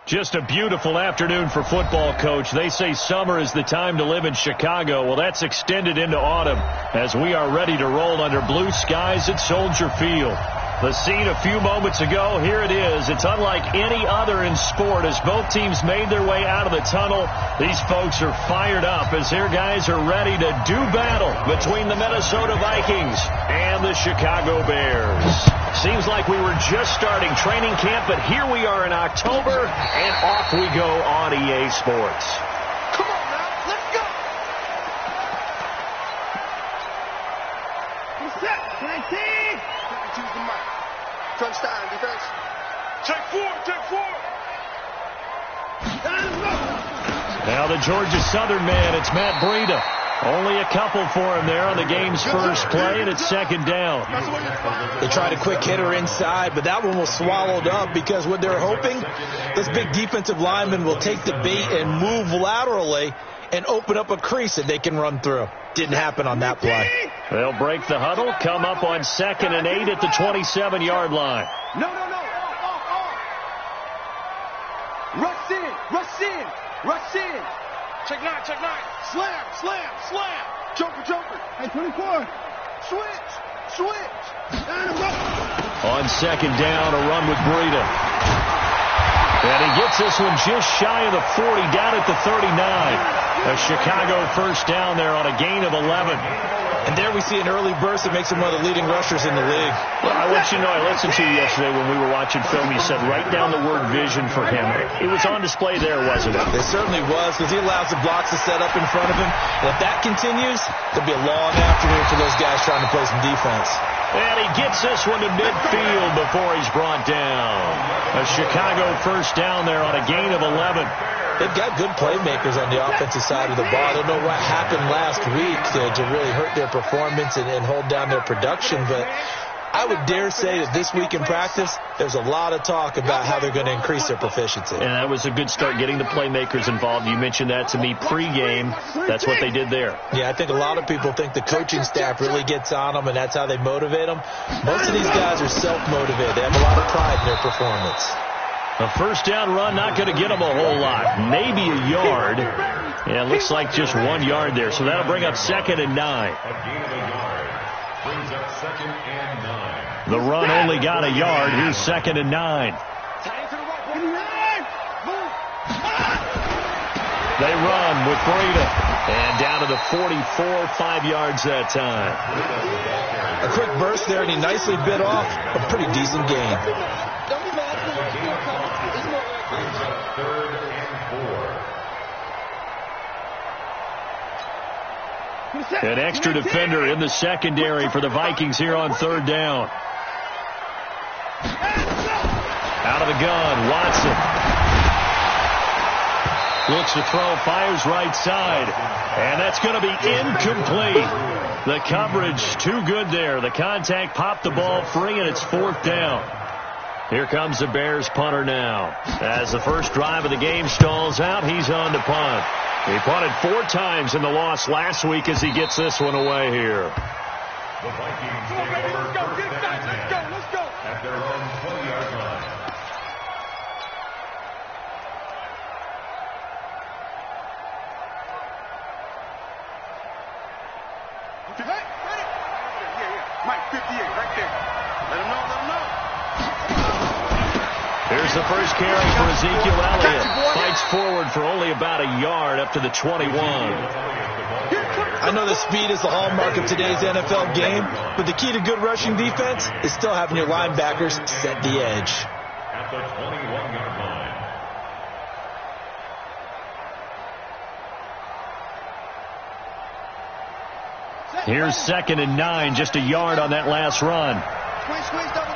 Just a beautiful afternoon for football, Coach. They say summer is the time to live in Chicago. Well, that's extended into autumn as we are ready to roll under blue skies at Soldier Field. The scene a few moments ago, here it is. It's unlike any other in sport as both teams made their way out of the tunnel. These folks are fired up as their guys are ready to do battle between the Minnesota Vikings and the Chicago Bears. Seems like we were just starting training camp, but here we are in October, and off we go on EA Sports. Come on now, let's go! What's up, 19? Choose the mic. Crunch time, defense. Check four. Now the Georgia Southern man, it's Matt Breida. Only a couple for him there on the game's first play, and it's second down. They tried a quick hitter inside, but that one was swallowed up because what they're hoping, this big defensive lineman will take the bait and move laterally and open up a crease that they can run through. Didn't happen on that play. They'll break the huddle, come up on 2nd and 8 at the 27-yard line. No. Rush in. Check nine. Slam. Joker. Hey, 24. Switch. On second down, a run with Breida. And he gets this one just shy of the 40, down at the 39. A Chicago first down there on a gain of 11. And there we see an early burst that makes him one of the leading rushers in the league. Well, I want you to know, I listened to you yesterday when we were watching film. You said write down the word vision for him. It was on display there, wasn't it? It certainly was, because he allows the blocks to set up in front of him. And if that continues, there'll be a long afternoon for those guys trying to play some defense. And he gets this one to midfield before he's brought down. A Chicago first down there on a gain of 11. They've got good playmakers on the offensive side of the ball. I don't know what happened last week to really hurt their performance and hold down their production, but I would dare say that this week in practice, there's a lot of talk about how they're going to increase their proficiency. And that was a good start, getting the playmakers involved. You mentioned that to me pregame. That's what they did there. Yeah, I think a lot of people think the coaching staff really gets on them, and that's how they motivate them. Most of these guys are self-motivated. They have a lot of pride in their performance. A first down run, not going to get them a whole lot. Maybe a yard. Yeah, it looks like just 1 yard there. So that'll bring up 2nd and 9. The run only got a yard. Here's 2nd and 9. They run with Breida. And down to the 44, 5 yards that time. A quick burst there, and he nicely bit off a pretty decent gain. An extra defender in the secondary for the Vikings here on 3rd down. Out of the gun, Watson. Looks to throw, fires right side. And that's going to be incomplete. The coverage too good there. The contact popped the ball free, and it's 4th down. Here comes the Bears punter now. As the first drive of the game stalls out, he's on to punt. He punted 4 times in the loss last week as he gets this one away here. The Vikings take over first and 10 at their own 20-yard line. Okay, ready? Yeah. Mike 58 right there. Let him know. Here's the first carry for Ezekiel Elliott. Fights forward for only about a yard up to the 21. I know the speed is the hallmark of today's NFL game, but the key to good rushing defense is still having your linebackers set the edge. At the 21-yard line. Here's 2nd and 9, just a yard on that last run. Squeeze, double.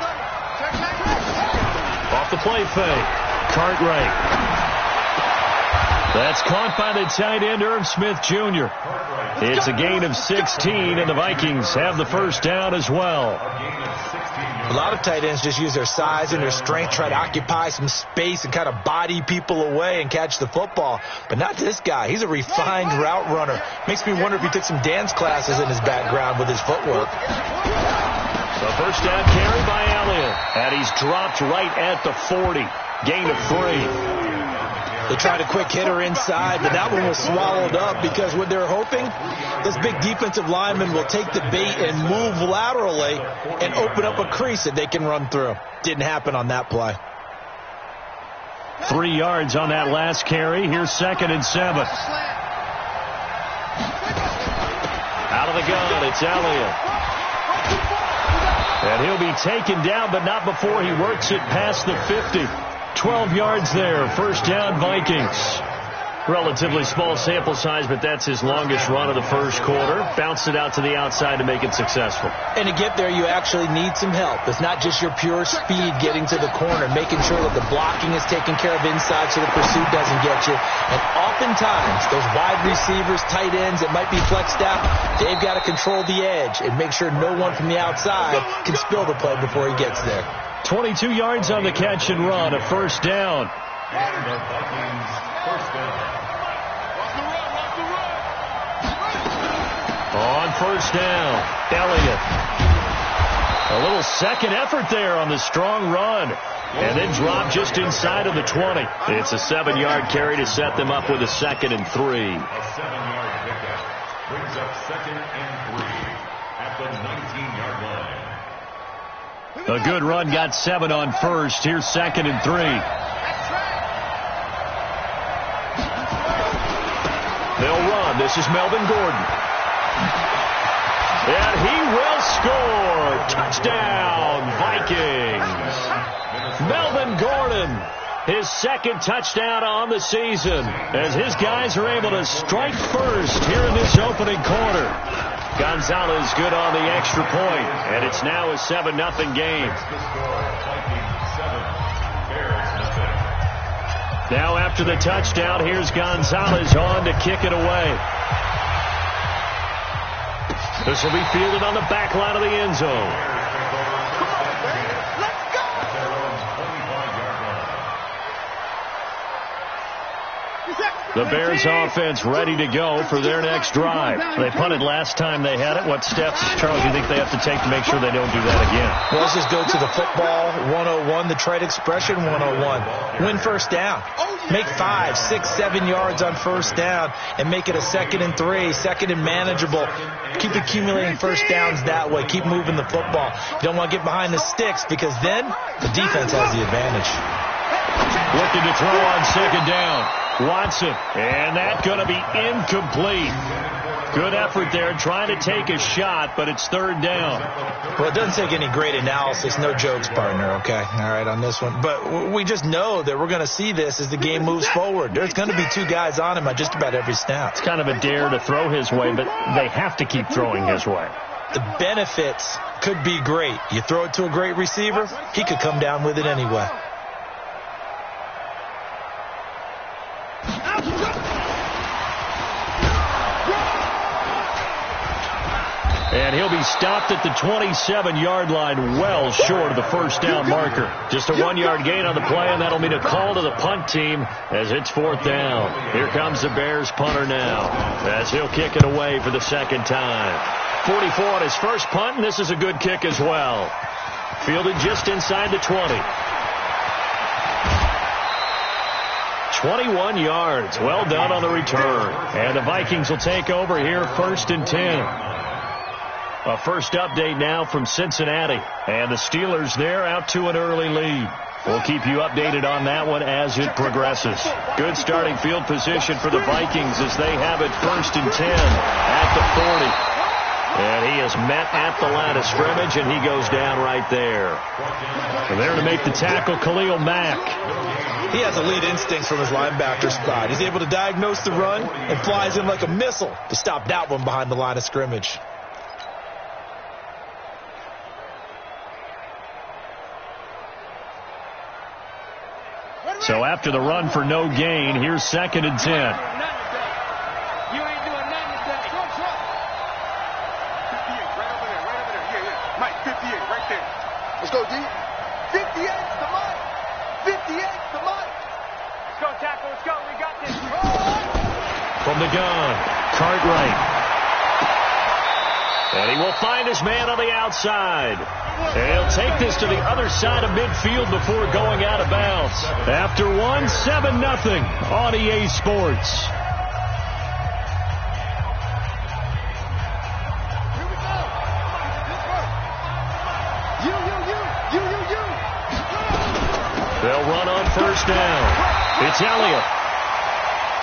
Off the play fake. Cartwright. That's caught by the tight end, Irv Smith Jr. It's a gain of 16, and the Vikings have the first down as well. A lot of tight ends just use their size and their strength, try to occupy some space and kind of body people away and catch the football. But not this guy. He's a refined route runner. Makes me wonder if he took some dance classes in his background with his footwork. The first down carry by Elliott. And he's dropped right at the 40. Gain of 3. They tried a quick hitter inside, but that one was swallowed up because what they're hoping, this big defensive lineman will take the bait and move laterally and open up a crease that they can run through. Didn't happen on that play. 3 yards on that last carry. Here's 2nd and 7. Out of the gun, it's Elliott. And he'll be taken down, but not before he works it past the 50. 12 yards there. First down, Vikings. Relatively small sample size, but that's his longest run of the first quarter. Bounced it out to the outside to make it successful. And to get there, you actually need some help. It's not just your pure speed getting to the corner, making sure that the blocking is taken care of inside so the pursuit doesn't get you. And oftentimes, those wide receivers, tight ends that might be flexed out, they've got to control the edge and make sure no one from the outside can spill the play before he gets there. 22 yards on the catch and run, a first down. On first down, Elliott. A little second effort there on the strong run. And then drop just inside of the 20. It's a 7-yard carry to set them up with a 2nd and 3. A 7-yard pickup brings up 2nd and 3 at the 19-yard line. A good run got 7 on first. Here's 2nd and 3. They'll run. This is Melvin Gordon. And he will score. Touchdown, Vikings. Melvin Gordon, his 2nd touchdown on the season, as his guys are able to strike first here in this opening quarter. Gonzalez good on the extra point, and it's now a 7-0 game. Now after the touchdown, here's Gonzalez on to kick it away. This will be fielded on the back line of the end zone. The Bears offense ready to go for their next drive. They punted last time they had it. What steps, Charles, do you think they have to take to make sure they don't do that again? Well, let's just go to the football 101, the trade expression 101. Win first down. Make 5, 6, 7 yards on first down and make it a 2nd and 3, 2nd and manageable. Keep accumulating first downs that way. Keep moving the football. You don't want to get behind the sticks because then the defense has the advantage. Looking to throw on 2nd down. Watson, and that's going to be incomplete. Good effort there, trying to take a shot, but it's 3rd down. Well, it doesn't take any great analysis. No jokes, partner, okay? All right, on this one. But we just know that we're going to see this as the game moves forward. There's going to be 2 guys on him at just about every snap. It's kind of a dare to throw his way, but they have to keep throwing his way. The benefits could be great. You throw it to a great receiver, he could come down with it anyway. And he'll be stopped at the 27-yard line, well short of the first down marker. Just a 1-yard gain on the play, and that'll mean a call to the punt team as it's 4th down. Here comes the Bears punter now, as he'll kick it away for the 2nd time. 44 on his first punt, and this is a good kick as well. Fielded just inside the 20. 21 yards. Well done on the return. And the Vikings will take over here, 1st and 10. A first update now from Cincinnati. And the Steelers there out to an early lead. We'll keep you updated on that one as it progresses. Good starting field position for the Vikings as they have it 1st and 10 at the 40. And he is met at the line of scrimmage, and he goes down right there. And there to make the tackle, Khalil Mack. He has elite instincts from his linebacker spot. He's able to diagnose the run and flies in like a missile to stop that one behind the line of scrimmage. So after the run for no gain, here's 2nd and 10. You ain't doing nothing to that. 58, right over there, right over there. Yeah. Mike, 58, right there. Let's go, D. 58 to Mike. 58 to Mike. Let's go, tackle. Let's go. We got this. From the gun, Cartwright. And he will find his man on the outside. And he'll take this to the other side of midfield before going out of bounds. After one, 7-0 on EA Sports. They'll run on first down. It's Elliott.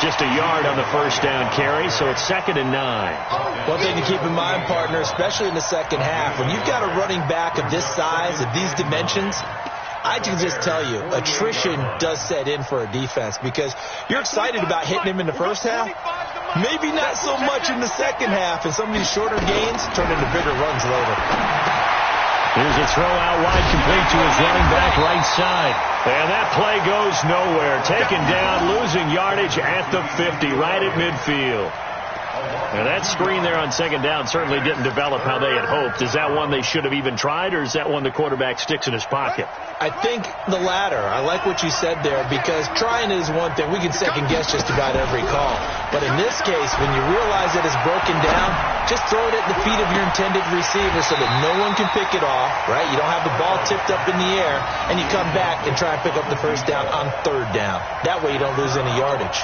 Just a yard on the first down carry, so it's 2nd and 9. One thing to keep in mind, partner, especially in the second half, when you've got a running back of this size, of these dimensions, I can just tell you, attrition does set in for a defense because you're excited about hitting him in the first half. Maybe not so much in the second half, and some of these shorter gains turn into bigger runs later. Here's a throw out wide, complete to his running back right side. And that play goes nowhere. Taken down, losing yardage at the 50, right at midfield. And that screen there on second down certainly didn't develop how they had hoped. Is that one they should have even tried, or is that one the quarterback sticks in his pocket? I think the latter. I like what you said there, because trying is one thing. We can second guess just about every call. But in this case, when you realize that it's broken down, just throw it at the feet of your intended receiver so that no one can pick it off, right? You don't have the ball tipped up in the air, and you come back and try and pick up the first down on third down. That way you don't lose any yardage.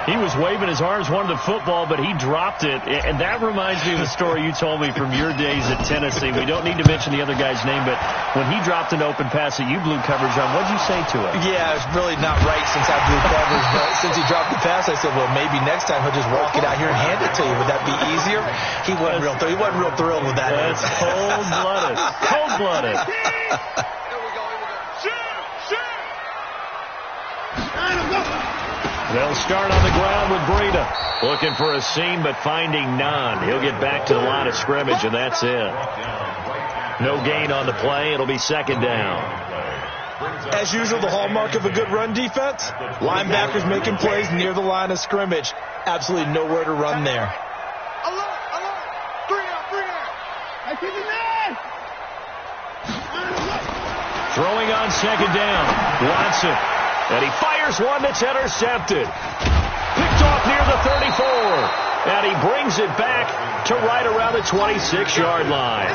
He was waving his arms, wanted the football, but he dropped it. And that reminds me of a story you told me from your days at Tennessee. We don't need to mention the other guy's name, but when he dropped an open pass that you blew coverage on, what did you say to him? Yeah, it's really not right since I blew coverage, but since he dropped the pass, I said, well, maybe next time he'll just walk it out here and hand it to you. Would that be easier? He wasn't real thrilled with that. That's cold-blooded. Cold-blooded. They'll start on the ground with Breida. Looking for a seam, but finding none. He'll get back to the line of scrimmage, and that's it. No gain on the play. It'll be second down. As usual, the hallmark of a good run defense, linebackers making plays near the line of scrimmage. Absolutely nowhere to run there. Throwing on second down. Watson. And he fires one that's intercepted. Picked off near the 34. And he brings it back to right around the 26-yard line.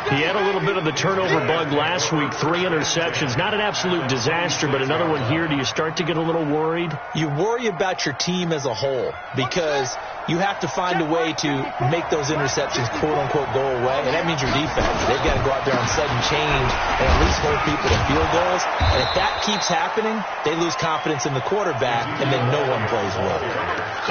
He had a little bit of the turnover bug last week. 3 interceptions. Not an absolute disaster, but another one here. Do you start to get a little worried? You worry about your team as a whole because you have to find a way to make those interceptions, quote-unquote, go away. And that means your defense. They've got to go out there on sudden change and at least hold people to field goals. And if that keeps happening, they lose confidence in the quarterback, and then no one plays well.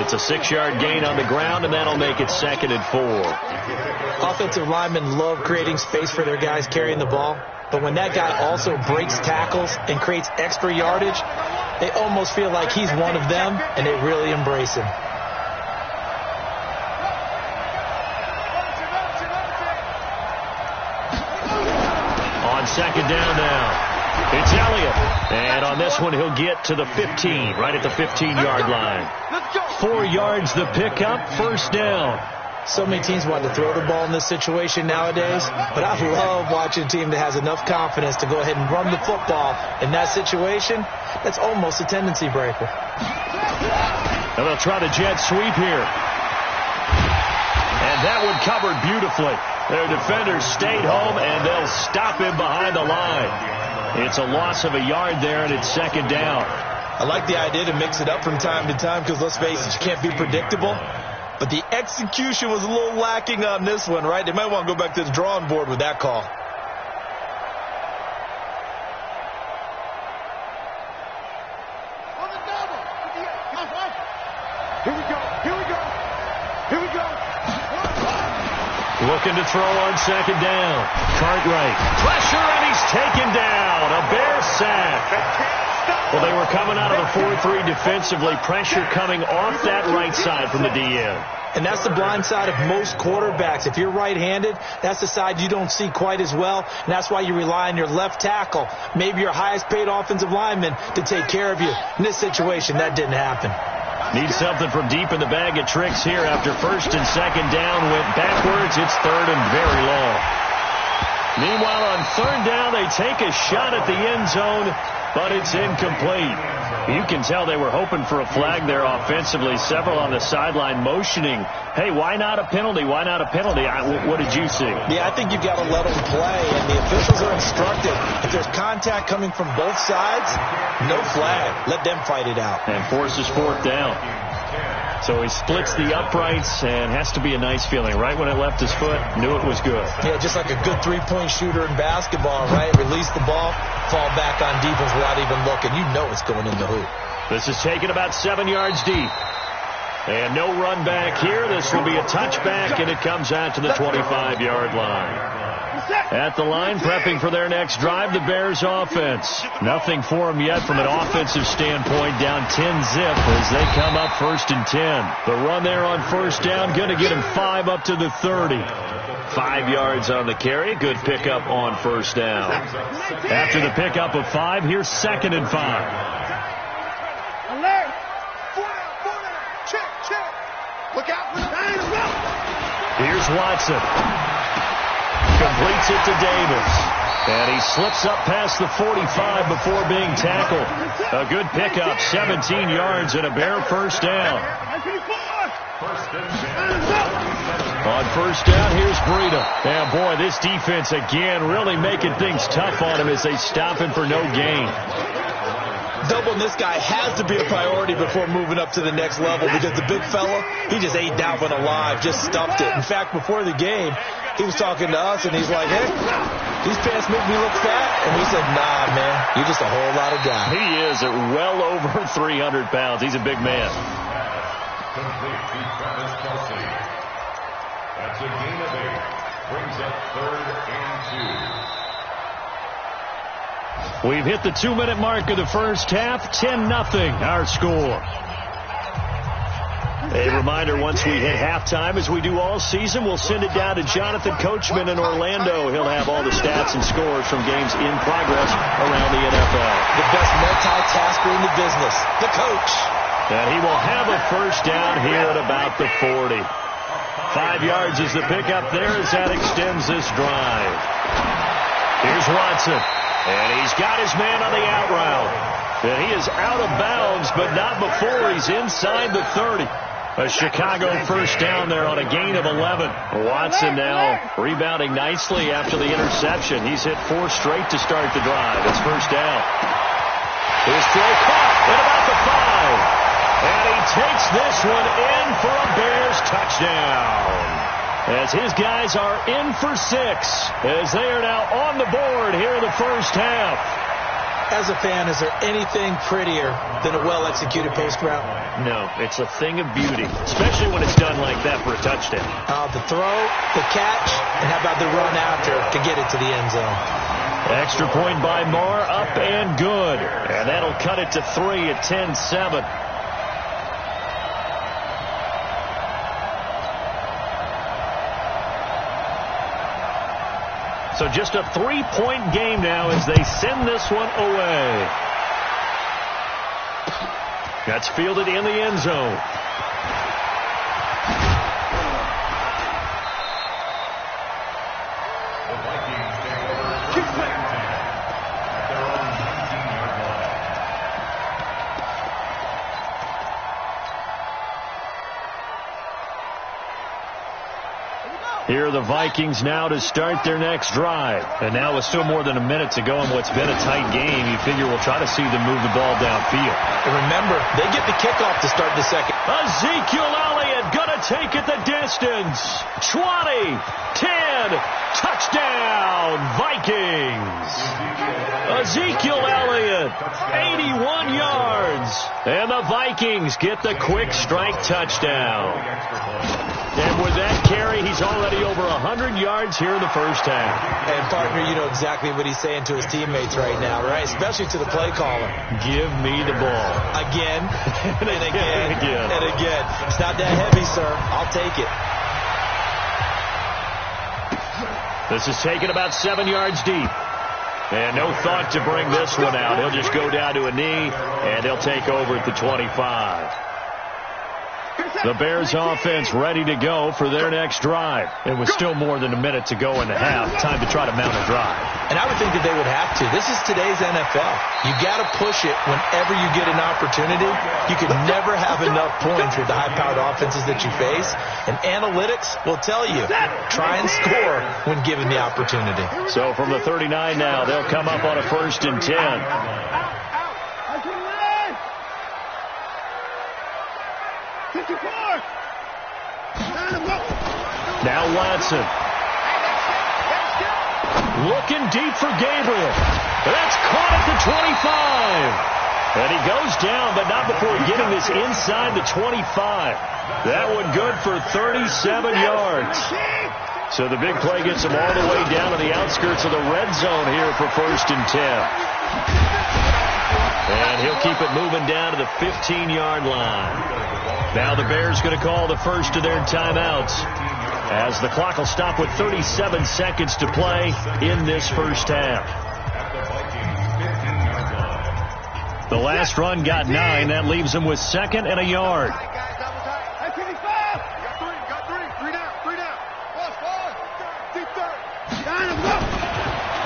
It's a 6-yard gain on the ground, and that'll make it 2nd and 4. Offensive linemen love creating space for their guys carrying the ball. But when that guy also breaks tackles and creates extra yardage, they almost feel like he's one of them, and they really embrace him. On second down now. It's Elliott. And on this one, he'll get to the 15, right at the 15-yard line. 4 yards the pickup, first down. So many teams want to throw the ball in this situation nowadays, but I love watching a team that has enough confidence to go ahead and run the football in that situation. That's almost a tendency breaker. And they'll try the jet sweep here. And that one covered beautifully. Their defenders stayed home, and they'll stop him behind the line. It's a loss of a yard there, and it's second down. I like the idea to mix it up from time to time because, let's face it, you can't be predictable. But the execution was a little lacking on this one, right? They might want to go back to the drawing board with that call. Looking to throw on second down. Cartwright. Pressure, and he's taken down. A Bear sack. Well, they were coming out of the 4-3 defensively. Pressure coming off that right side from the DN. And that's the blind side of most quarterbacks. If you're right-handed, that's the side you don't see quite as well. And that's why you rely on your left tackle, maybe your highest-paid offensive lineman, to take care of you. In this situation, that didn't happen. Need something from deep in the bag of tricks here after first and second down went backwards. It's third and very long. Meanwhile, on third down, they take a shot at the end zone, but it's incomplete. You can tell they were hoping for a flag there offensively. Several on the sideline motioning, hey, why not a penalty? Why not a penalty? What did you see? Yeah, I think you've got to let them play, and the officials are instructed. If there's contact coming from both sides, no flag. Let them fight it out. And forces fourth down. So he splits the uprights, and has to be a nice feeling. Right when it left his foot, knew it was good. Yeah, just like a good three-point shooter in basketball, right? Release the ball, fall back on defense without even looking. You know it's going in the hoop. This is taken about 7 yards deep. And no run back here. This will be a touchback, and it comes out to the 25-yard line. At the line, prepping for their next drive, the Bears offense. Nothing for them yet from an offensive standpoint, down 10-zip as they come up 1st and 10. The run there on first down, going to get him 5 up to the 30. 5 yards on the carry. Good pickup on first down. After the pickup of 5, here's 2nd and 5. Look out for the Here's Watson. Completes it to Davis. And he slips up past the 45 before being tackled. A good pickup, 17 yards and a Bear first down. On first down, here's Breida. And boy, this defense again really making things tough on him as they stop him for no gain. Doubling this guy has to be a priority before moving up to the next level, because the big fella, he just ate that one alive, just stuffed it. In fact, before the game, he was talking to us, and he's like, hey, these pants make me look fat. And we said, nah, man, you're just a whole lot of guy. He is at well over 300 pounds. He's a big man. Complete to Travis Kelce. That's a gain of 8. Brings up 3rd and 2. We've hit the 2-minute mark of the first half. 10-0 our score. A reminder, once we hit halftime, as we do all season, we'll send it down to Jonathan Coachman in Orlando. He'll have all the stats and scores from games in progress around the NFL. The best multitasker in the business, the coach. And he will have a first down here at about the 40. 5 yards is the pickup there as that extends this drive. Here's Watson. And he's got his man on the out route. And he is out of bounds, but not before he's inside the 30. A Chicago first down there on a gain of 11. Watson now rebounding nicely after the interception. He's hit 4 straight to start the drive. It's first down. His throw caught at about the 5. And he takes this one in for a Bears touchdown. As his guys are in for 6, as they are now on the board here in the first half. As a fan, is there anything prettier than a well-executed post route? No, it's a thing of beauty, especially when it's done like that for a touchdown. The throw, the catch, and how about the run after to get it to the end zone? Extra point by Marr, up and good. And that'll cut it to 3 at 10-7. So just a 3-point game now as they send this one away. That's fielded in the end zone. The Vikings take over 2nd and 10 at their own 19-yard line. Here are the Vikings now to start their next drive. And now with still more than a minute to go in what's been a tight game, you figure we'll try to see them move the ball downfield. And remember, they get the kickoff to start the second. Ezekiel Elliott going to take it the distance. 20, 10, touchdown, Vikings. Ezekiel Elliott, 81 yards. And the Vikings get the quick strike touchdown. And with that carry, he's already over 100 yards here in the first half. And, partner, you know exactly what he's saying to his teammates right now, right? Especially to the play caller. Give me the ball. Again, and again, and again. It's not that heavy, sir. I'll take it. This is taken about 7 yards deep. And no thought to bring this one out. He'll just go down to a knee, and he'll take over at the 25. The Bears offense ready to go for their next drive. It was still more than a minute to go in the half. Time to try to mount a drive. And I would think that they would have to. This is today's NFL. You got to push it whenever you get an opportunity. You can never have enough points with the high-powered offenses that you face. And analytics will tell you, try and score when given the opportunity. So from the 39 now, they'll come up on a 1st and 10. Now Watson. Looking deep for Gabriel. That's caught at the 25. And he goes down, but not before getting this inside the 25. That one good for 37 yards. So the big play gets him all the way down to the outskirts of the red zone here for 1st and 10. And he'll keep it moving down to the 15-yard line. Now the Bears going to call the first of their timeouts, as the clock will stop with 37 seconds to play in this first half. The last run got 9. That leaves him with 2nd and a yard.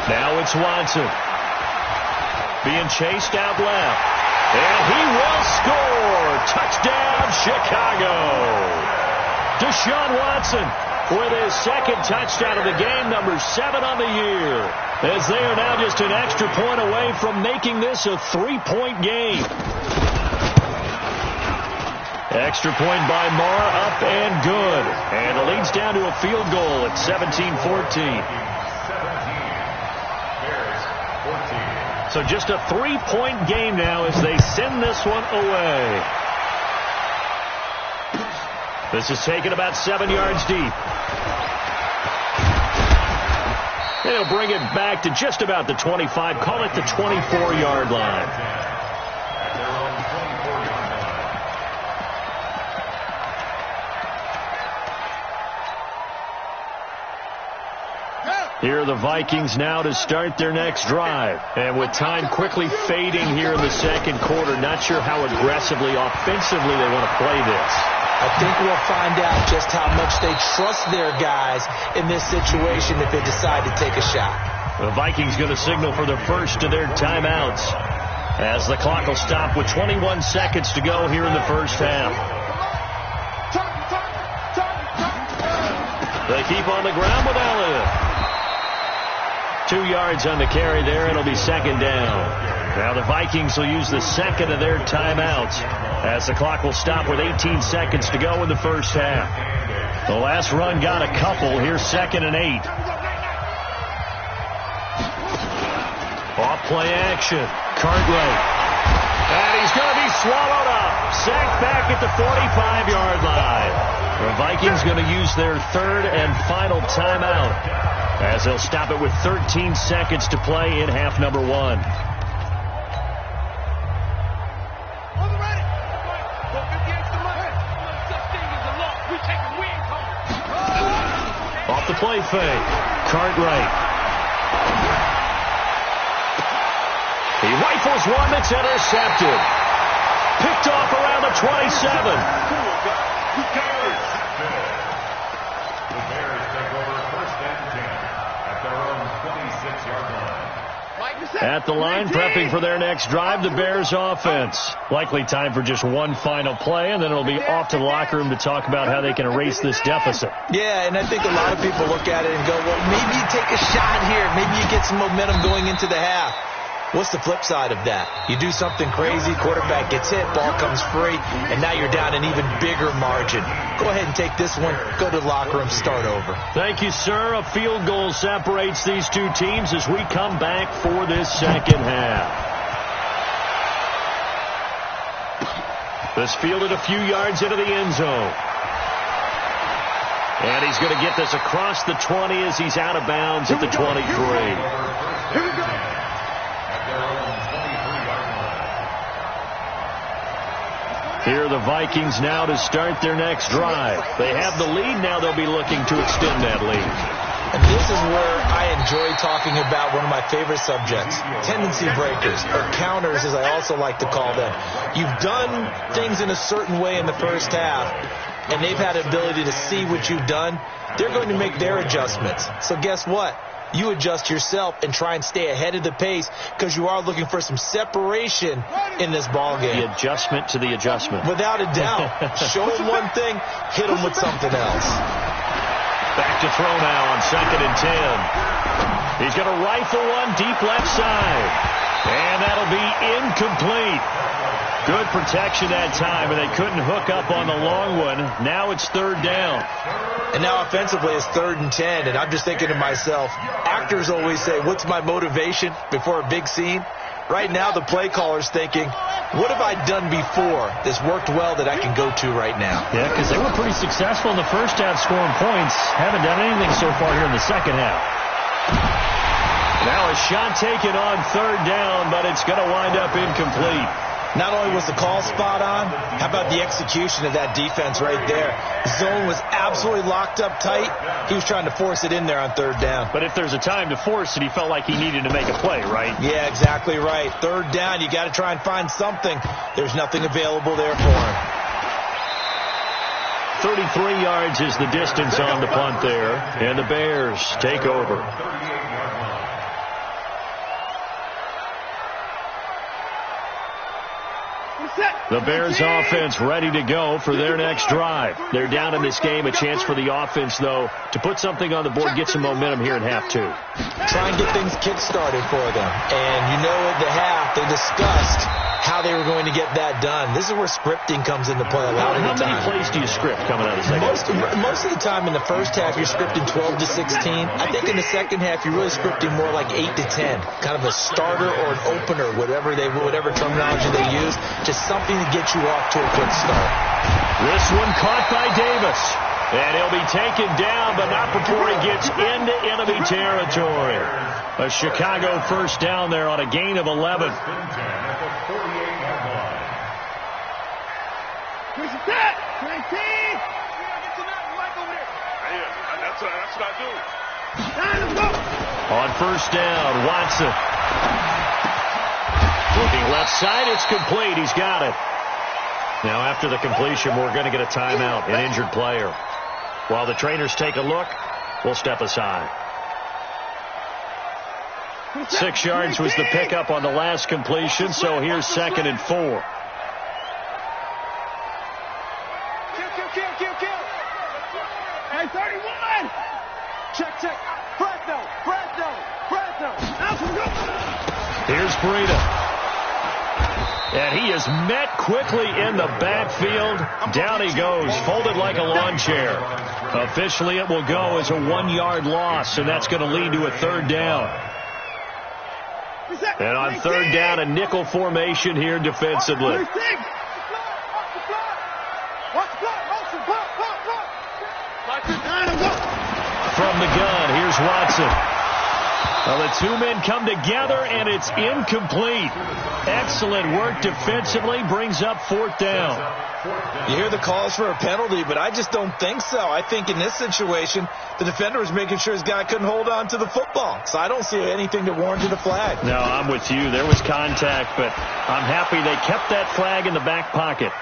Now it's Watson. Being chased out left. And he will score. Touchdown, Chicago. Deshaun Watson with his 2nd touchdown of the game, number 7 on the year, as they are now just an extra point away from making this a 3-point game. Extra point by Marr, up and good. And it leads down to a field goal at 17-14. So just a 3-point game now as they send this one away. This is taken about 7 yards deep. They'll bring it back to just about the 25. Call it the 24-yard line. Here are the Vikings now to start their next drive. And with time quickly fading here in the second quarter, not sure how aggressively, offensively they want to play this. I think we'll find out just how much they trust their guys in this situation if they decide to take a shot. The Vikings going to signal for the first of their timeouts, as the clock will stop with 21 seconds to go here in the first half. They keep on the ground with Elliott. 2 yards on the carry there. It'll be 2nd down. Now the Vikings will use the 2nd of their timeouts, as the clock will stop with 18 seconds to go in the first half. The last run got a couple. Here's 2nd and 8. Off play action. Cartwright. And he's going to be swallowed up. Sacked back at the 45-yard line. The Vikings going to use their 3rd and final timeout, as they'll stop it with 13 seconds to play in half number 1. Off the play fake. Cartwright. He rifles one that's intercepted. Picked off around the 27. At the line, prepping for their next drive, the Bears offense. Likely time for just one final play, and then it'll be off to the locker room to talk about how they can erase this deficit. Yeah, and I think a lot of people look at it and go, well, maybe you take a shot here. Maybe you get some momentum going into the half. What's the flip side of that? You do something crazy, quarterback gets hit, ball comes free, and now you're down an even bigger margin. Go ahead and take this one, go to the locker room, start over. Thank you, sir. A field goal separates these two teams as we come back for this second half. This fielded a few yards into the end zone. And he's going to get this across the 20 as he's out of bounds at the 23. Here we go. Here are the Vikings now to start their next drive. They have the lead. Now they'll be looking to extend that lead. And this is where I enjoy talking about one of my favorite subjects, tendency breakers, or counters as I also like to call them. You've done things in a certain way in the first half, and they've had the ability to see what you've done. They're going to make their adjustments. So guess what? You adjust yourself and try and stay ahead of the pace because you are looking for some separation in this ball game. The adjustment to the adjustment. Without a doubt. Show them one thing, hit them with something else. Back to throw now on 2nd and 10. He's going to rifle one deep left side. And that'll be incomplete. Good protection that time, and they couldn't hook up on the long one. Now it's 3rd down. And now offensively it's 3rd and 10, and I'm just thinking to myself, actors always say, what's my motivation before a big scene? Right now the play caller's thinking, what have I done before that's worked well that I can go to right now? Yeah, because they were pretty successful in the first half scoring points. Haven't done anything so far here in the second half. Now a shot taken on 3rd down, but it's going to wind up incomplete. Not only was the call spot on, how about the execution of that defense right there? The zone was absolutely locked up tight. He was trying to force it in there on 3rd down. But if there's a time to force it, he felt like he needed to make a play, right? Yeah, exactly right. 3rd down, you got to try and find something. There's nothing available there for him. 33 yards is the distance on the punt there, and the Bears take over. The Bears offense ready to go for their next drive. They're down in this game. A chance for the offense, though, to put something on the board, get some momentum here in half 2. Try and get things kick-started for them. And you know at the half, they discussed how they were going to get that done. This is where scripting comes into play a lot of the time. How many plays do you script coming out of the second half? Most of the time in the first half, you're scripting 12 to 16. I think in the second half, you're really scripting more like 8 to 10. Kind of a starter or an opener, whatever terminology they use, just something to get you off to a good start. This one caught by Davis. And he'll be taken down, but not before he gets into enemy territory. A Chicago first down there on a gain of 11. That's what I do. On first down, Watson. Looking left side, it's complete. He's got it. Now after the completion, we're going to get a timeout, an injured player. While the trainers take a look, we'll step aside. 6 yards was the pickup on the last completion, so here's 2nd and 4. Kill. Hey, 31. Check. Fresno. Here's Breida. And he is met quickly in the backfield. Down he goes, folded like a lawn chair. Officially, it will go as a 1-yard loss, and that's going to lead to a 3rd down. And on 3rd down, a nickel formation here defensively. From the gun, here's Watson. Well, the 2 men come together, and it's incomplete. Excellent work defensively, brings up 4th down. You hear the calls for a penalty, but I just don't think so. I think in this situation, the defender was making sure his guy couldn't hold on to the football. So I don't see anything that warranted a flag. No, I'm with you. There was contact, but I'm happy they kept that flag in the back pocket.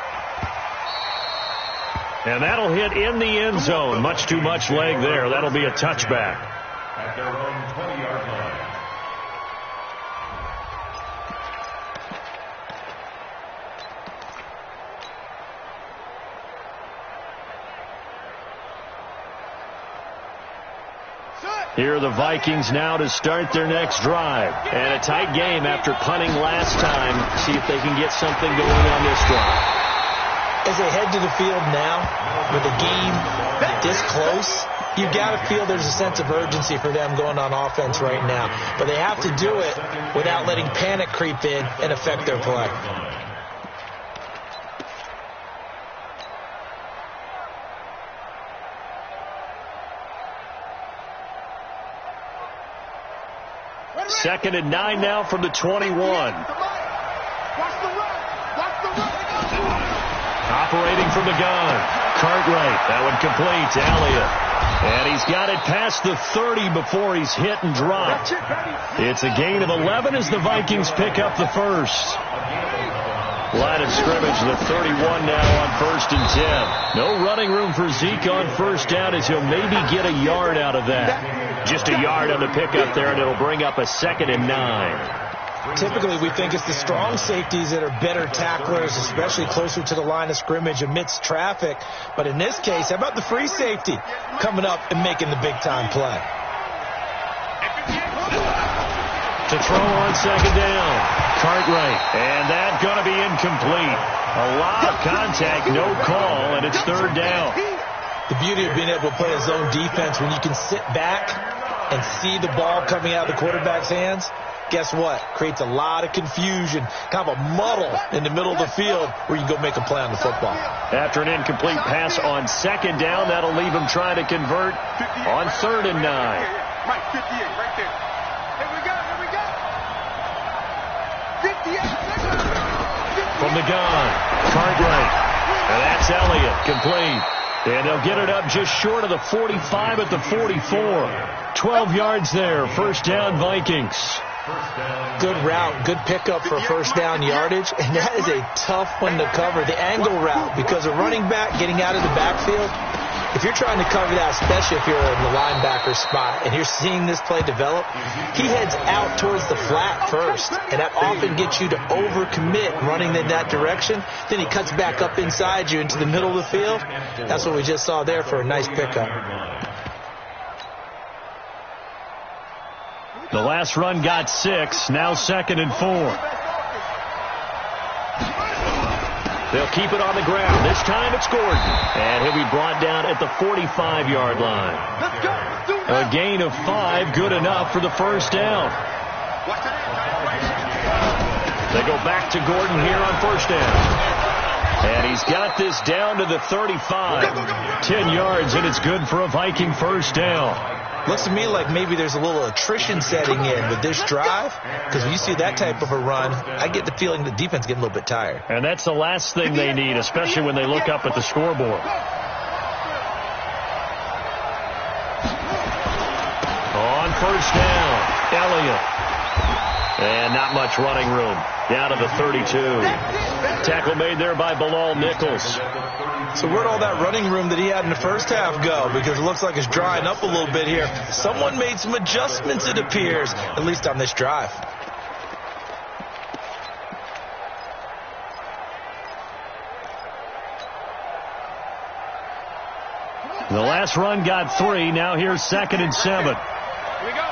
And that'll hit in the end zone. Much too much leg there. That'll be a touchback. At their own 20-yard line. Here are the Vikings now to start their next drive. And a tight game after punting last time. See if they can get something going on this drive. As they head to the field now, with the game this close, you got to feel there's a sense of urgency for them going on offense right now. But they have to do it without letting panic creep in and affect their play. Second and 9 now from the 21. Operating from the gun. Cartwright. That one complete to Elliott. And he's got it past the 30 before he's hit and dropped. It's a gain of 11 as the Vikings pick up the first. Line of scrimmage, the 31 now on 1st and 10. No running room for Zeke on first down as he'll maybe get a yard out of that. Just a yard on the pickup there, and it'll bring up a 2nd and 9. Typically, we think it's the strong safeties that are better tacklers, especially closer to the line of scrimmage amidst traffic. But in this case, how about the free safety coming up and making the big-time play? To throw on 2nd down. Cartwright. And that's going to be incomplete. A lot of contact, no call, and it's 3rd down. The beauty of being able to play a zone defense when you can sit back and see the ball coming out of the quarterback's hands, guess what? Creates a lot of confusion, kind of a muddle in the middle of the field where you can go make a play on the football. After an incomplete pass on 2nd down, that'll leave him trying to convert on 3rd and 9. Mike, 58 right there. Here we go, here we go. 58. From the gun, Cartwright. And that's Elliott, complete. And they'll get it up just short of the 45 at the 44. 12 yards there, 1st down Vikings. Good route, good pickup for first down yardage, and that is a tough one to cover, the angle route, because a running back getting out of the backfield, if you're trying to cover that, especially if you're in the linebacker spot, and you're seeing this play develop, he heads out towards the flat first, and that often gets you to overcommit running in that direction. Then he cuts back up inside you into the middle of the field. That's what we just saw there for a nice pickup. The last run got 6, now 2nd and 4. They'll keep it on the ground. This time it's Gordon. And he'll be brought down at the 45-yard line. A gain of 5, good enough for the 1st down. They go back to Gordon here on 1st down. And he's got this down to the 35. 10 yards, and it's good for a Viking 1st down. Looks to me like maybe there's a little attrition setting in with this drive, because when you see that type of a run, I get the feeling the defense getting a little bit tired. And that's the last thing they need, especially when they look up at the scoreboard. On 1st down, Elliott. And not much running room. Down to the 32. Tackle made there by Bilal Nichols. So where'd all that running room that he had in the first half go? Because it looks like it's drying up a little bit here. Someone made some adjustments, it appears, at least on this drive. The last run got 3. Now here's 2nd and 7. Here we go.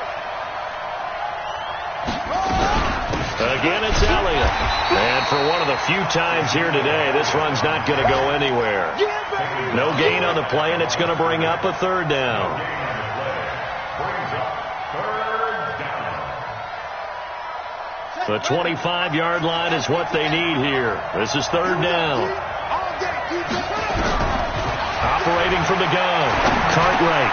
Again, it's Elliott. And for one of the few times here today, this run's not going to go anywhere. No gain on the play, and it's going to bring up a 3rd down. The 25-yard line is what they need here. This is 3rd down. Operating from the gun, Cartwright.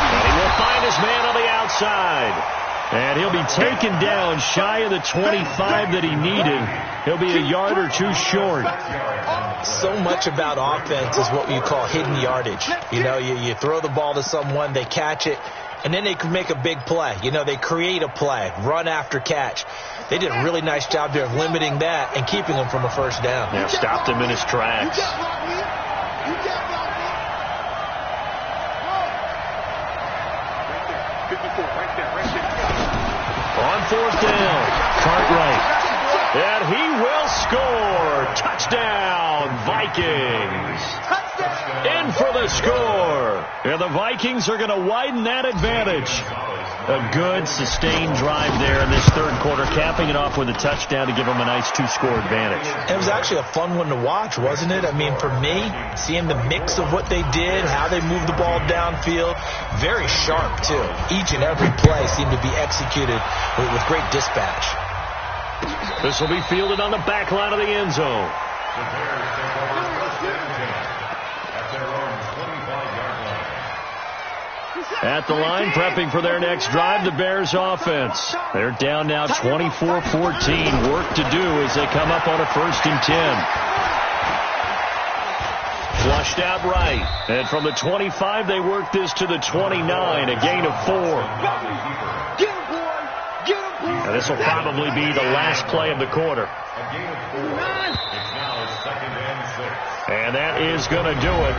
And he will find his man on the outside. And he'll be taken down shy of the 25 that he needed. He'll be a yard or 2 short. So much about offense is what you call hidden yardage. You know, you throw the ball to someone, they catch it, and then they can make a big play. You know, they create a play, run after catch. They did a really nice job there of limiting that and keeping him from a 1st down. Yeah, stopped him in his tracks. On 4th down, Cartwright. And he will score. Touchdown, Vikings. In for the score. And the Vikings are going to widen that advantage. A good, sustained drive there in this 3rd quarter, capping it off with a touchdown to give them a nice 2-score advantage. It was actually a fun one to watch, wasn't it? I mean, for me, seeing the mix of what they did, how they moved the ball downfield, very sharp, too. Each and every play seemed to be executed with great dispatch. This will be fielded on the back line of the end zone. At the line, prepping for their next drive, the Bears offense. They're down now 24-14. Work to do as they come up on a 1st and 10. Flushed out right. And from the 25, they work this to the 29, a gain of 4. Get him, boy! Get him, boy! And this will probably be the last play of the quarter. A gain of 4. It's now 2nd and 6. And that is going to do it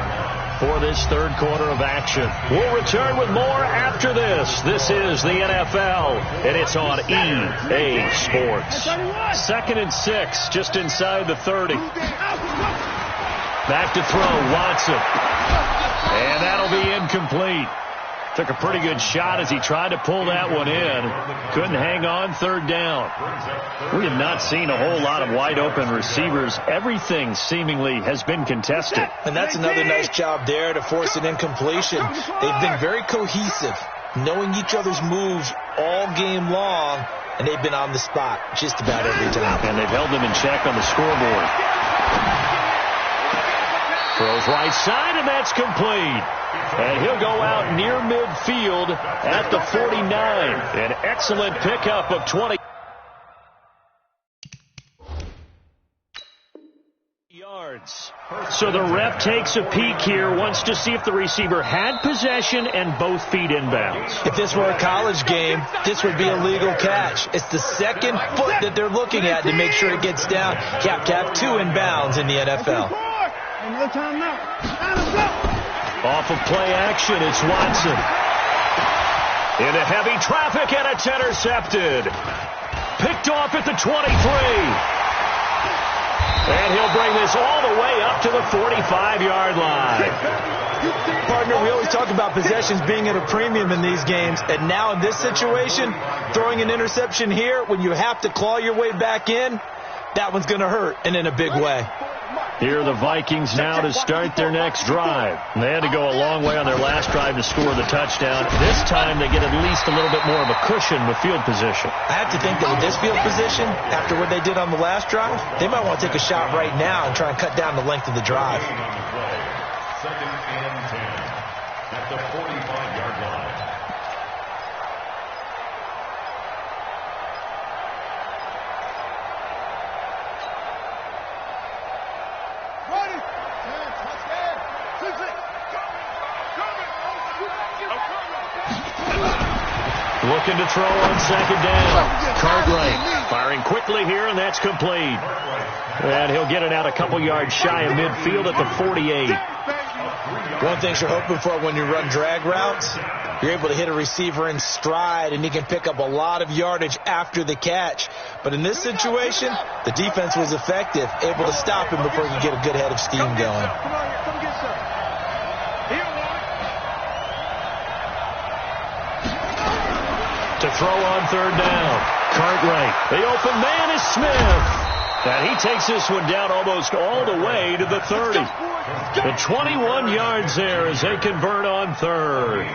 for this third quarter of action. We'll return with more after this. This is the NFL, and it's on EA Sports. 2nd and 6, just inside the 30. Back to throw, Watson. And that'll be incomplete. Took a pretty good shot as he tried to pull that one in. Couldn't hang on, 3rd down. We have not seen a whole lot of wide-open receivers. Everything seemingly has been contested. And that's another nice job there to force an incompletion. They've been very cohesive, knowing each other's moves all game long, and they've been on the spot just about every time. And they've held them in check on the scoreboard. Throws right side, and that's complete. And he'll go out near midfield at the 49. An excellent pickup of 20 yards. So the ref takes a peek here, wants to see if the receiver had possession and both feet inbounds. If this were a college game, this would be a legal catch. It's the second foot that they're looking at to make sure it gets down. You have to have 2 inbounds in the NFL. No time now. Let's go. Off of play action, it's Watson. Into heavy traffic, and it's intercepted. Picked off at the 23. And he'll bring this all the way up to the 45-yard line. Partner, we always talk about possessions being at a premium in these games, and now in this situation, throwing an interception here when you have to claw your way back in, that one's going to hurt, and in a big way. Here are the Vikings now to start their next drive. They had to go a long way on their last drive to score the touchdown. This time they get at least a little bit more of a cushion with field position. I have to think that with this field position, after what they did on the last drive, they might want to take a shot right now and try and cut down the length of the drive. 2nd and 10 at the 45-yard line. Looking to throw on 2nd down. Cartwright firing quickly here, and that's complete. And he'll get it out a couple yards shy of midfield at the 48. One thing you're hoping for when you run drag routes, you're able to hit a receiver in stride, and he can pick up a lot of yardage after the catch. But in this situation, the defense was effective, able to stop him before he could get a good head of steam going. To throw on 3rd down. Cartwright. The open man is Smith. And he takes this one down almost all the way to the 30. The 21 yards there as they convert on 3rd.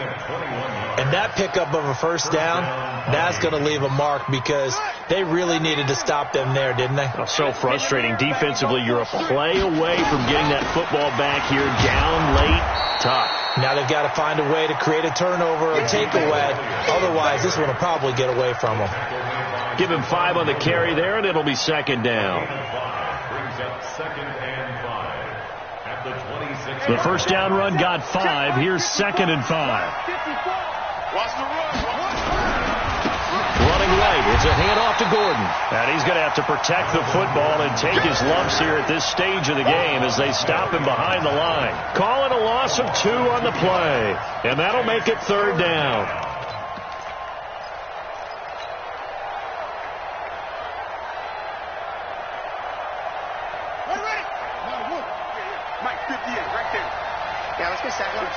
And that pickup of a 1st down, that's going to leave a mark because they really needed to stop them there, didn't they? Oh, so frustrating. Defensively, you're a play away from getting that football back here. Down late, tough. Now they've got to find a way to create a turnover or takeaway. Otherwise, this one will probably get away from them. Give him 5 on the carry there, and it'll be 2nd down. Brings up 2nd and 5 at the 26. The 1st down run got 5. Here's 2nd and 5. Watch the run. Running right. It's a handoff to Gordon. And he's going to have to protect the football and take his lumps here at this stage of the game as they stop him behind the line. Call it a loss of 2 on the play. And that'll make it 3rd down. Mike, 58, right there. Yeah, let's get sack lunch.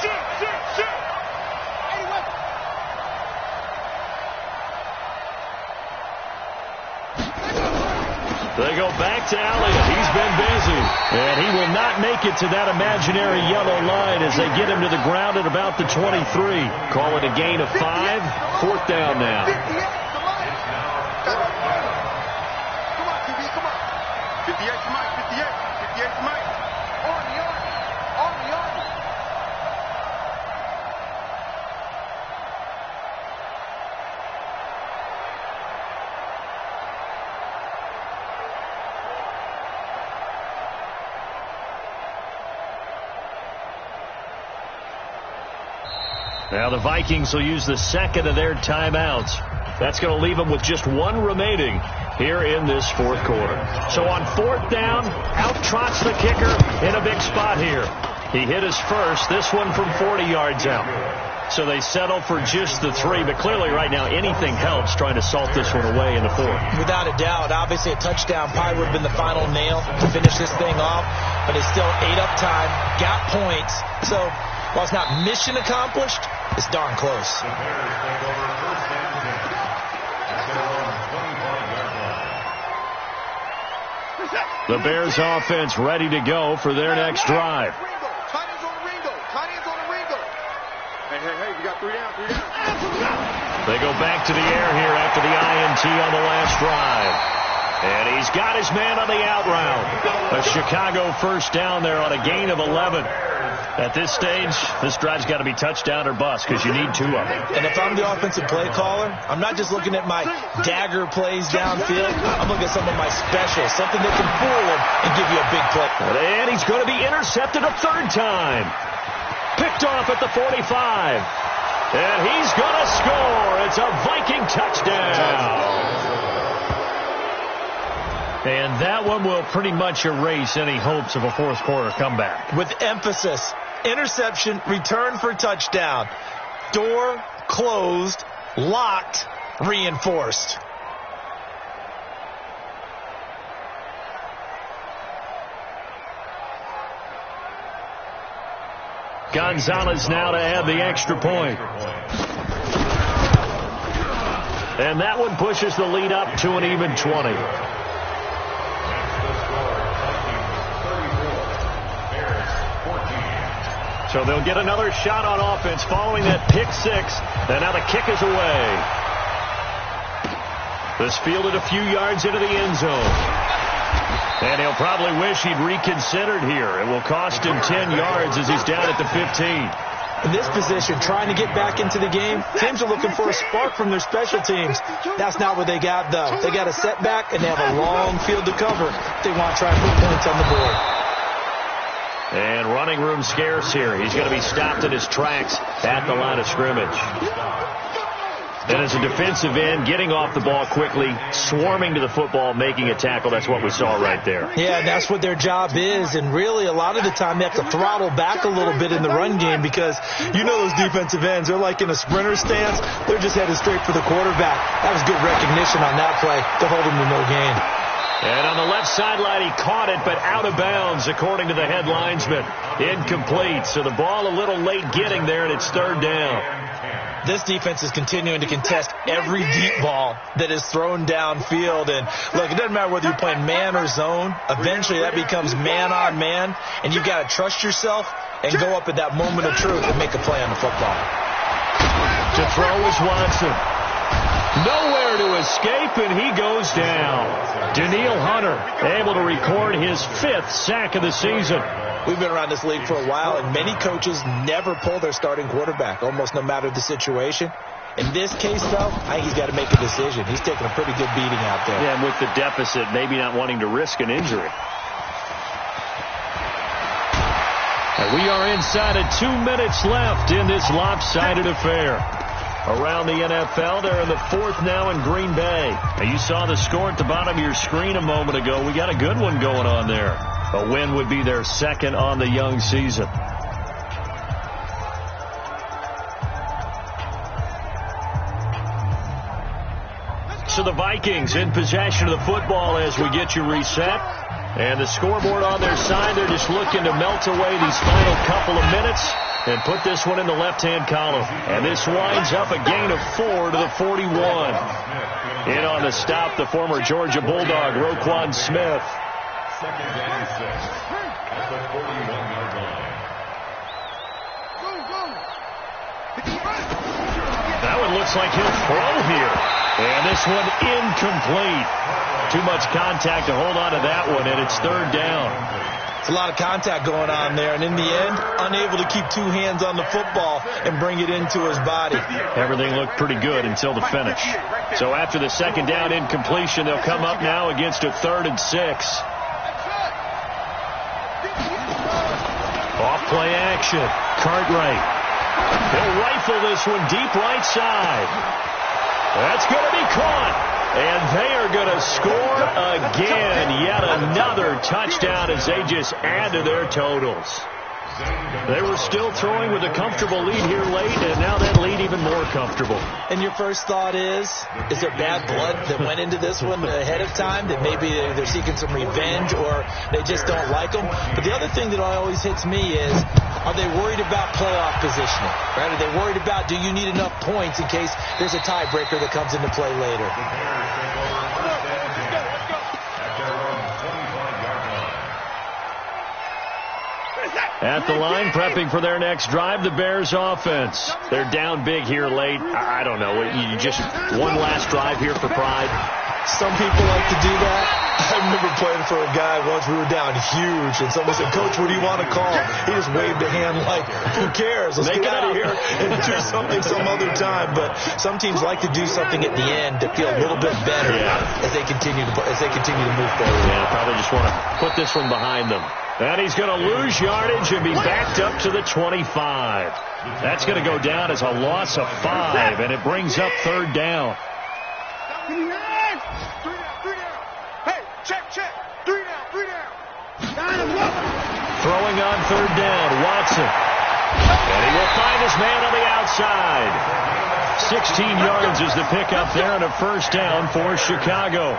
Shoot! They go back to Elliott. He's been busy. And he will not make it to that imaginary yellow line as they get him to the ground at about the 23. Call it a gain of 5. 4th down now. 58, come on. Come on, QB, come on. 58 to Mike, 58 to Mike. On the army. Now the Vikings will use the second of their timeouts. That's going to leave them with just one remaining here in this fourth quarter. So on fourth down, out trots the kicker in a big spot here. He hit his first, this one from 40 yards out. So they settle for just the 3, but clearly right now anything helps trying to salt this one away in the fourth. Without a doubt, obviously a touchdown probably would have been the final nail to finish this thing off, but it's still ate up time, got points. So while it's not mission accomplished, it's darn close. The Bears offense ready to go for their next drive. Hey, we got 3 down. They go back to the air here after the INT on the last drive. And he's got his man on the out route. A Chicago first down there on a gain of 11. At this stage, this drive's got to be touchdown or bust because you need 2 of them. And if I'm the offensive play caller, I'm not just looking at my dagger plays downfield. I'm looking at some of my specials, something that can fool him and give you a big play. And he's going to be intercepted a 3rd time. Picked off at the 45. And he's going to score. It's a Viking touchdown. And that one will pretty much erase any hopes of a fourth quarter comeback. With emphasis, interception, return for touchdown. Door closed, locked, reinforced. Gonzalez now to add the extra point. And that one pushes the lead up to an even 20. So they'll get another shot on offense following that pick 6. And now the kick is away. This fielded a few yards into the end zone. And he'll probably wish he'd reconsidered here. It will cost him 10 yards as he's down at the 15. In this position, trying to get back into the game, teams are looking for a spark from their special teams. That's not what they got, though. They got a setback, and they have a long field to cover. They want to try and put points on the board. And running room scarce here. He's going to be stopped in his tracks at the line of scrimmage. And as a defensive end, getting off the ball quickly, swarming to the football, making a tackle, that's what we saw right there. Yeah, that's what their job is. And really, a lot of the time, they have to throttle back a little bit in the run game because you know those defensive ends, they're like in a sprinter stance. They're just headed straight for the quarterback. That was good recognition on that play to hold him to no gain. And on the left sideline, he caught it, but out of bounds, according to the head linesman. Incomplete. So the ball a little late getting there, and it's 3rd down. This defense is continuing to contest every deep ball that is thrown downfield. And, look, it doesn't matter whether you're playing man or zone. Eventually, that becomes man on man, and you've got to trust yourself and go up at that moment of truth and make a play on the football. To throw is Watson. Nowhere to escape, and he goes down. Daniil Hunter able to record his 5th sack of the season. We've been around this league for a while, and many coaches never pull their starting quarterback, almost no matter the situation. In this case, though, I think he's got to make a decision. He's taking a pretty good beating out there. Yeah, and with the deficit, maybe not wanting to risk an injury. And we are inside of 2 minutes left in this lopsided affair. Around the NFL, they're in the 4th now in Green Bay. Now, you saw the score at the bottom of your screen a moment ago. We got a good one going on there. A win would be their 2nd on the young season. So the Vikings in possession of the football as we get you reset. And the scoreboard on their side, they're just looking to melt away these final couple of minutes and put this one in the left-hand column. And this winds up a gain of 4 to the 41. In on the stop, the former Georgia Bulldog, Roquan Smith. 2nd and 6 at the 41-yard line. That one looks like he'll throw here. And this one incomplete. Too much contact to hold on to that one, and it's 3rd down. It's a lot of contact going on there, and in the end, unable to keep 2 hands on the football and bring it into his body. Everything looked pretty good until the finish. So after the 2nd down incompletion, they'll come up now against a 3rd and 6. Off play action. Cartwright He'll rifle this one deep right side. That's going to be caught. And they are going to score again. Yet another touchdown as they just add to their totals. They were still throwing with a comfortable lead here late, and now that lead even more comfortable. And your first thought is there bad blood that went into this one ahead of time, that maybe they're seeking some revenge or they just don't like them? But the other thing that always hits me is, are they worried about playoff positioning? Right? Are they worried about, do you need enough points in case there's a tiebreaker that comes into play later? At the line, prepping for their next drive, the Bears offense. They're down big here late. I don't know. You just one last drive here for pride. Some people like to do that. I remember playing for a guy once. We were down huge, and someone said, "Coach, what do you want to call?" He just waved a hand like, "Who cares? Let's get out of here and do something some other time." But some teams like to do something at the end to feel a little bit better as they continue to move forward. Yeah, probably just want to put this one behind them. And he's going to lose yardage and be backed up to the 25. That's going to go down as a loss of 5, and it brings up third down. Hey, check. 3 down. Throwing on third down, Watson. And he will find his man on the outside. 16 yards is the pickup there, and a first down for Chicago.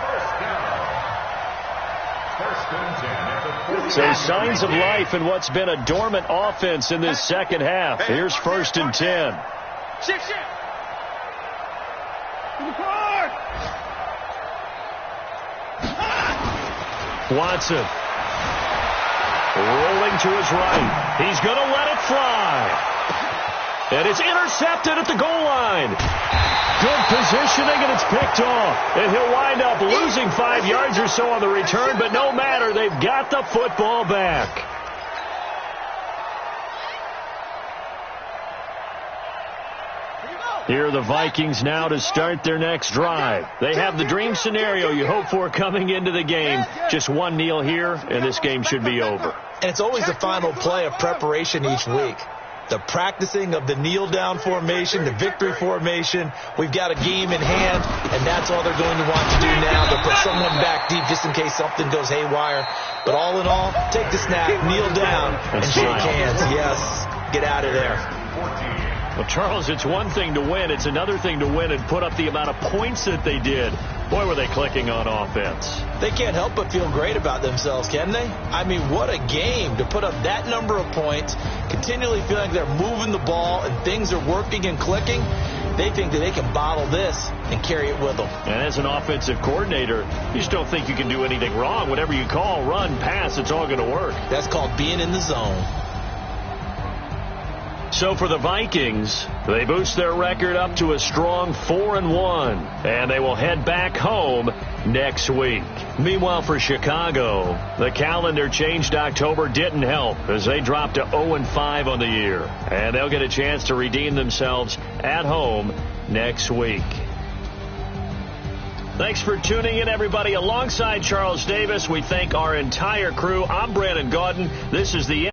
So signs of life in what's been a dormant offense in this second half. Here's 1st and 10. Shift. Watson. Rolling to his right. He's going to let it fly. And it's intercepted at the goal line. Good positioning, and it's picked off. And he'll wind up losing 5 yards or so on the return, but no matter, they've got the football back. Here are the Vikings now to start their next drive. They have the dream scenario you hope for coming into the game. Just one kneel here, and this game should be over. And it's always the final play of preparation each week. The practicing of the kneel-down formation, the victory formation. We've got a game in hand, and that's all they're going to want to do now. They'll put someone back deep just in case something goes haywire. But all in all, take the snap, kneel down, and shake hands. Yes, get out of there. Well, Charles, it's one thing to win. It's another thing to win and put up the amount of points that they did. Boy, were they clicking on offense. They can't help but feel great about themselves, can they? I mean, what a game to put up that number of points, continually feeling like they're moving the ball and things are working and clicking. They think that they can bottle this and carry it with them. And as an offensive coordinator, you just don't think you can do anything wrong. Whatever you call, run, pass, it's all going to work. That's called being in the zone. So for the Vikings, they boost their record up to a strong 4-1, and they will head back home next week. Meanwhile, for Chicago, the calendar change to October didn't help as they dropped to 0-5 on the year, and they'll get a chance to redeem themselves at home next week. Thanks for tuning in, everybody. Alongside Charles Davis, we thank our entire crew. I'm Brandon Gaudin. This is the